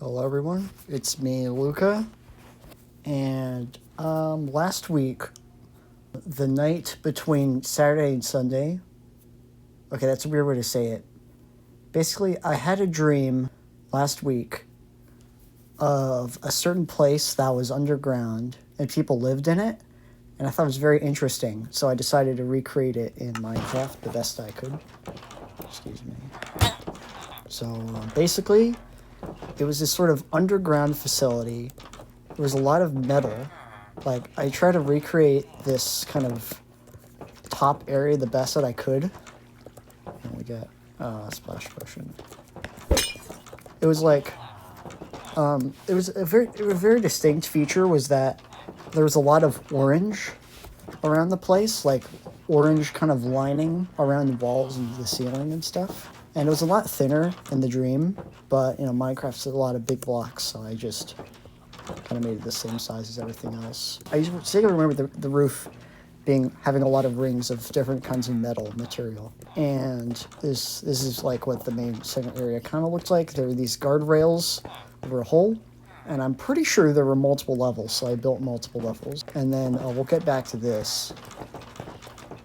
Hello everyone, it's me, Luca, and last week, the night between Saturday and Sunday, okay, that's a weird way to say it. Basically, I had a dream last week of a certain place that was underground and people lived in it, and I thought it was very interesting, so I decided to recreate it in Minecraft the best I could. Excuse me. So, basically, it was this sort of underground facility. There was a lot of metal. Like, I tried to recreate this kind of top area the best that I could. And we got a splash potion. It was like, it was a very distinct feature was that there was a lot of orange around the place, like orange kind of lining around the walls and the ceiling and stuff. And it was a lot thinner in the dream, but, Minecraft's a lot of big blocks, so I just kind of made it the same size as everything else. I still remember the roof having a lot of rings of different kinds of metal material. And this is like what the main second area kind of looked like. There were these guardrails over a hole, and I'm pretty sure there were multiple levels, so I built multiple levels. And then we'll get back to this.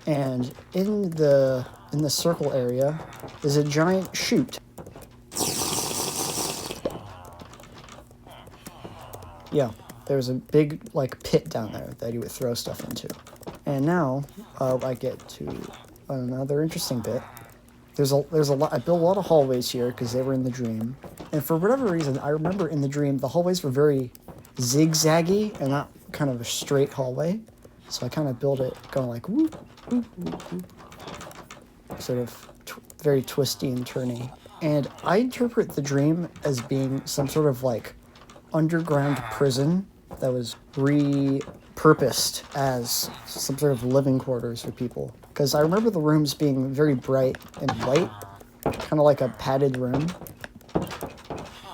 And in the circle area is a giant chute. Yeah, there's a big pit down there that you would throw stuff into. And now I get to another interesting bit. There's a lot. I built a lot of hallways here because they were in the dream. And for whatever reason, I remember in the dream the hallways were very zigzaggy and not kind of a straight hallway. So I kind of built it going like whoop, whoop, whoop, whoop. Sort of very twisty and turny. And I interpret the dream as being some sort of underground prison that was repurposed as some sort of living quarters for people. Because I remember the rooms being very bright and white, kind of like a padded room.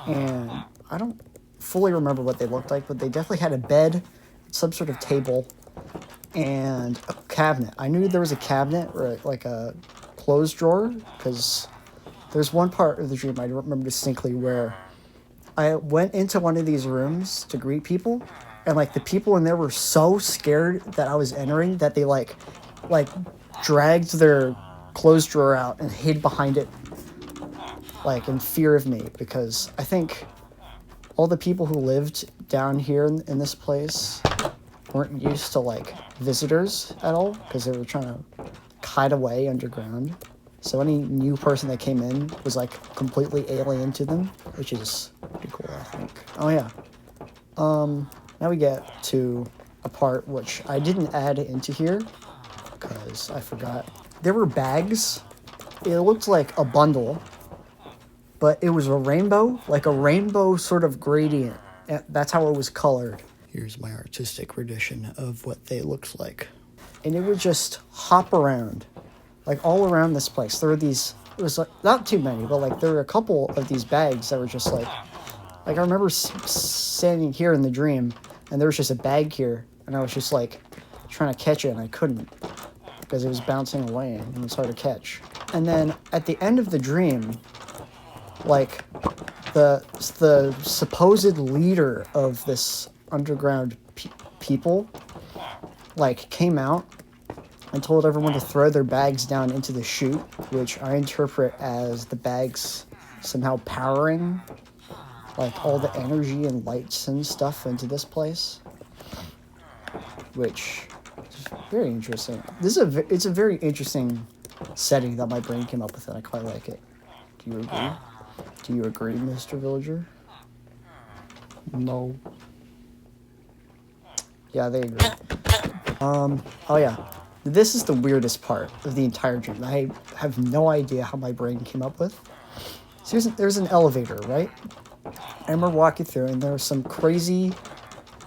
And I don't fully remember what they looked like, but they definitely had a bed, some sort of table, and a cabinet. I knew there was a cabinet or like a clothes drawer, because there's one part of the dream I remember distinctly where I went into one of these rooms to greet people, and the people in there were so scared that I was entering that they dragged their clothes drawer out and hid behind it, in fear of me, because I think all the people who lived down here in this place weren't used to visitors at all, because they were trying to hide away underground. So any new person that came in was completely alien to them, which is pretty cool, I think. Oh yeah. Now we get to a part which I didn't add into here because I forgot. There were bags. It looked like a bundle, but it was a rainbow sort of gradient. That's how it was colored. Here's my artistic rendition of what they looked like. And it would just hop around, all around this place. There was not too many, but there were a couple of these bags that were just I remember standing here in the dream, and there was just a bag here, and I was just trying to catch it, and I couldn't, because it was bouncing away, and it was hard to catch. And then at the end of the dream, the supposed leader of this underground people, came out and told everyone to throw their bags down into the chute, which I interpret as the bags somehow powering all the energy and lights and stuff into this place, which is very interesting. It's a very interesting setting that my brain came up with, and I quite like it. Do you agree? Do you agree, Mr. Villager? No. Yeah, they agree. Oh yeah. This is the weirdest part of the entire dream. I have no idea how my brain came up with. So there's an elevator, right? I remember walking through, and there was some crazy,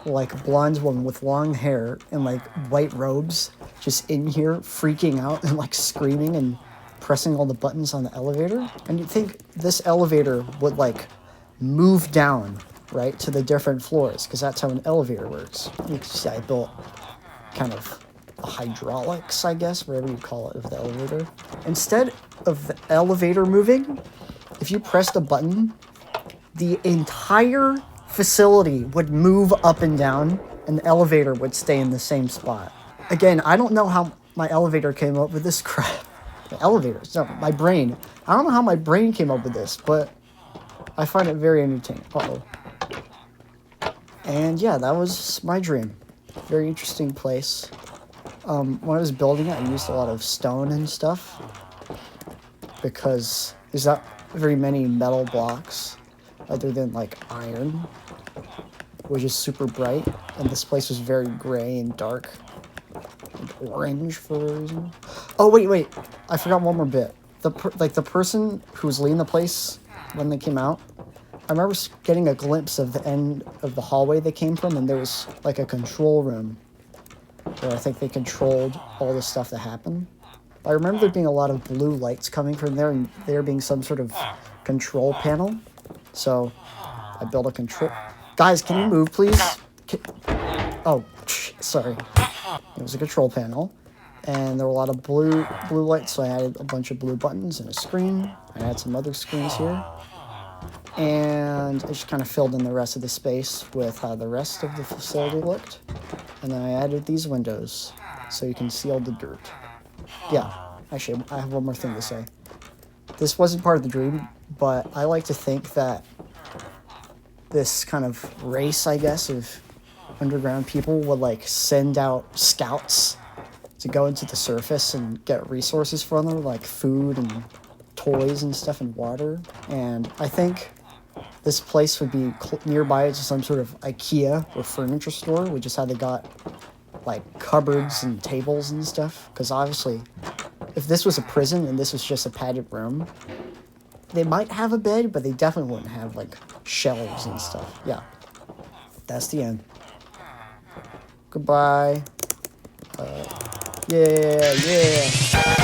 blonde woman with long hair and, white robes just in here freaking out and, screaming and pressing all the buttons on the elevator. And you'd think this elevator would, move down, right, to the different floors, because that's how an elevator works. You can see I built kind of the hydraulics, I guess, whatever you call it, of the elevator. Instead of the elevator moving, if you pressed a button, the entire facility would move up and down, and the elevator would stay in the same spot. Again, I don't know how my elevator came up with this crap. The elevators, no, my brain. I don't know how my brain came up with this, but I find it very entertaining. Uh-oh. And yeah, that was my dream. Very interesting place. When I was building it, I used a lot of stone and stuff because there's not very many metal blocks other than like iron, which is super bright, and this place was very gray and dark and orange for a reason. Oh wait, I forgot one more bit. The person who was leading the place when they came out, I remember getting a glimpse of the end of the hallway they came from, and there was like a control room where I think they controlled all the stuff that happened. I remember there being a lot of blue lights coming from there, and there being some sort of control panel. So I built a control... Guys, can you move, please? Oh, sorry. It was a control panel, and there were a lot of blue lights, so I added a bunch of blue buttons and a screen. I had some other screens here. And I just kind of filled in the rest of the space with how the rest of the facility looked. And then I added these windows so you can see all the dirt. Yeah, actually, I have one more thing to say. This wasn't part of the dream, but I like to think that this kind of race, I guess, of underground people would like send out scouts to go into the surface and get resources from them, like food and toys and stuff and water. And I think this place would be nearby to some sort of IKEA or furniture store, which is how they got like cupboards and tables and stuff. Because obviously, if this was a prison and this was just a padded room, they might have a bed, but they definitely wouldn't have like shelves and stuff. Yeah, that's the end. Goodbye. Yeah.